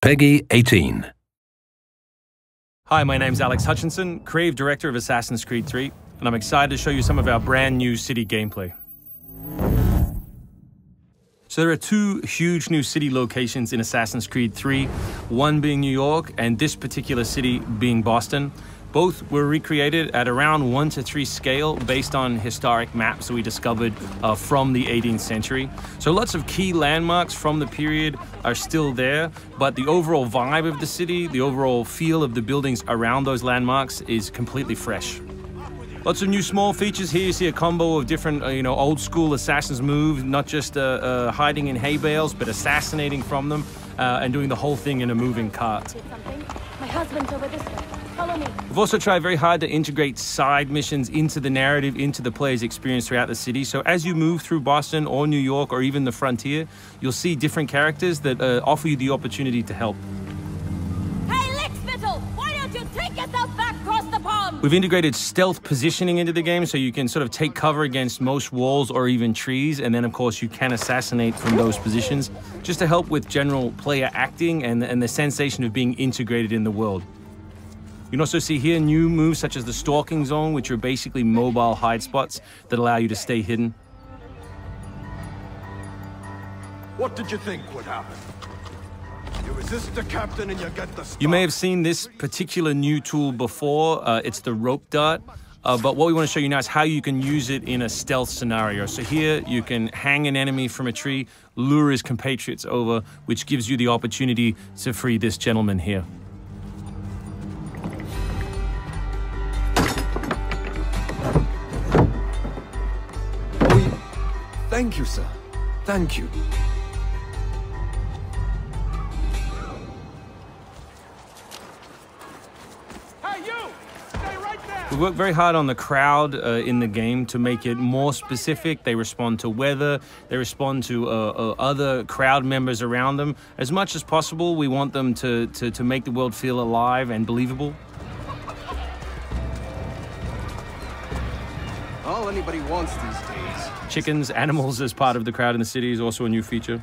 PEGI 18. Hi, my name's Alex Hutchinson, Creative Director of Assassin's Creed 3, and I'm excited to show you some of our brand new city gameplay. So there are two huge new city locations in Assassin's Creed 3, one being New York and this particular city being Boston. Both were recreated at around 1:3 scale based on historic maps that we discovered from the 18th century. So lots of key landmarks from the period are still there, but the overall vibe of the city, the overall feel of the buildings around those landmarks is completely fresh. Lots of new small features here. You see a combo of different, old school assassin's moves, not just hiding in hay bales, but assassinating from them and doing the whole thing in a moving cart. My husband's over this way. Follow me. We've also tried very hard to integrate side missions into the narrative, into the player's experience throughout the city. So as you move through Boston or New York or even the frontier, you'll see different characters that offer you the opportunity to help. Hey, Lickspittle! Why don't you take yourself back across the pond? We've integrated stealth positioning into the game so you can sort of take cover against most walls or even trees, and then of course you can assassinate from those positions, just to help with general player acting and the sensation of being integrated in the world. You can also see here new moves such as the stalking zone, which are basically mobile hide spots that allow you to stay hidden. What did you think would happen? You resist the captain and you get the star. You may have seen this particular new tool before. It's the rope dart. But what we want to show you now is how you can use it in a stealth scenario. So here you can hang an enemy from a tree, lure his compatriots over, which gives you the opportunity to free this gentleman here. Thank you, sir. Thank you. Hey, you! Stay right there! We work very hard on the crowd in the game to make it more specific. They respond to weather, they respond to other crowd members around them. As much as possible, we want them to make the world feel alive and believable. All anybody wants these days. Chickens, animals as part of the crowd in the city is also a new feature.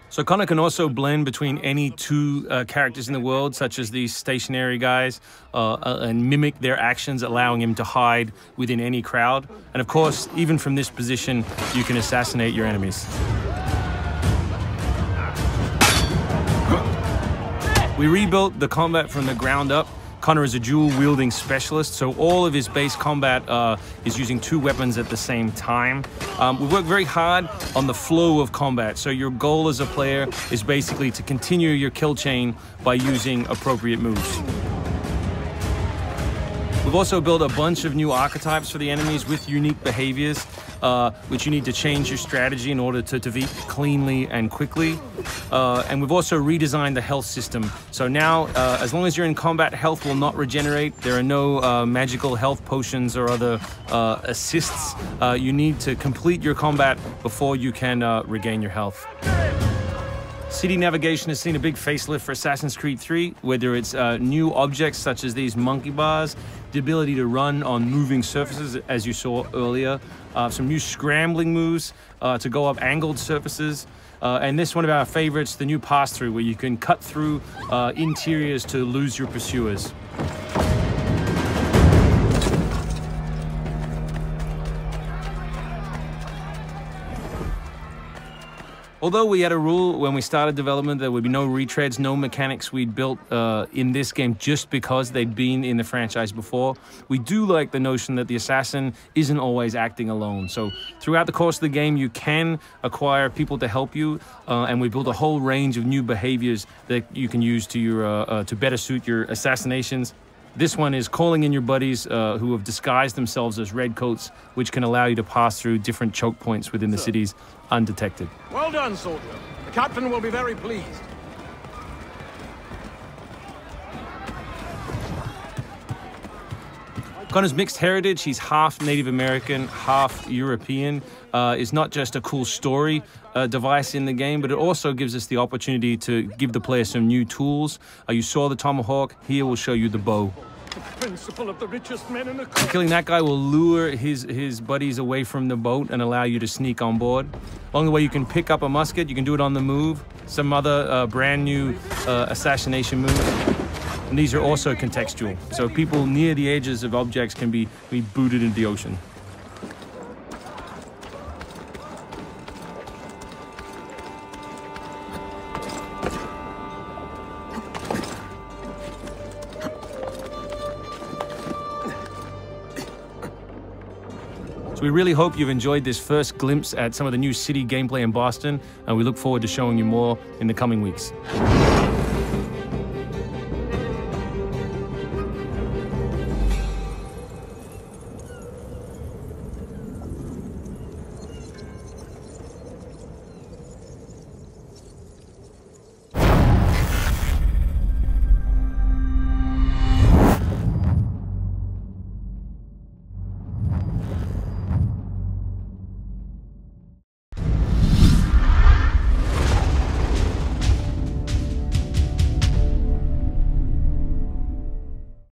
So Connor can also blend between any two characters in the world, such as these stationary guys, and mimic their actions, allowing him to hide within any crowd. And of course, even from this position, you can assassinate your enemies. We rebuilt the combat from the ground up. Connor is a dual-wielding specialist, so all of his base combat is using two weapons at the same time. We work very hard on the flow of combat, so your goal as a player is basically to continue your kill chain by using appropriate moves. We've also built a bunch of new archetypes for the enemies with unique behaviors, which you need to change your strategy in order to defeat cleanly and quickly. And we've also redesigned the health system. So now, as long as you're in combat, health will not regenerate. There are no magical health potions or other assists. You need to complete your combat before you can regain your health. City navigation has seen a big facelift for Assassin's Creed 3, whether it's new objects such as these monkey bars, the ability to run on moving surfaces, as you saw earlier, some new scrambling moves to go up angled surfaces, and this one of our favorites, the new pass-through, where you can cut through interiors to lose your pursuers. Although we had a rule when we started development, there would be no retreads, no mechanics we'd built in this game just because they'd been in the franchise before, we do like the notion that the assassin isn't always acting alone. So throughout the course of the game, you can acquire people to help you, and we built a whole range of new behaviors that you can use to better suit your assassinations. This one is calling in your buddies who have disguised themselves as redcoats, which can allow you to pass through different choke points within the cities undetected. Well done, soldier. The captain will be very pleased. Connor's mixed heritage, he's half Native American, half European, is not just a cool story device in the game, but it also gives us the opportunity to give the player some new tools. You saw the tomahawk, here we'll show you the bow. The principle of the richest men in the country. Killing that guy will lure his buddies away from the boat and allow you to sneak on board. Along the way, you can pick up a musket, you can do it on the move. some other brand new assassination moves. And these are also contextual, so people near the edges of objects can be booted into the ocean. We really hope you've enjoyed this first glimpse at some of the new city gameplay in Boston, and we look forward to showing you more in the coming weeks.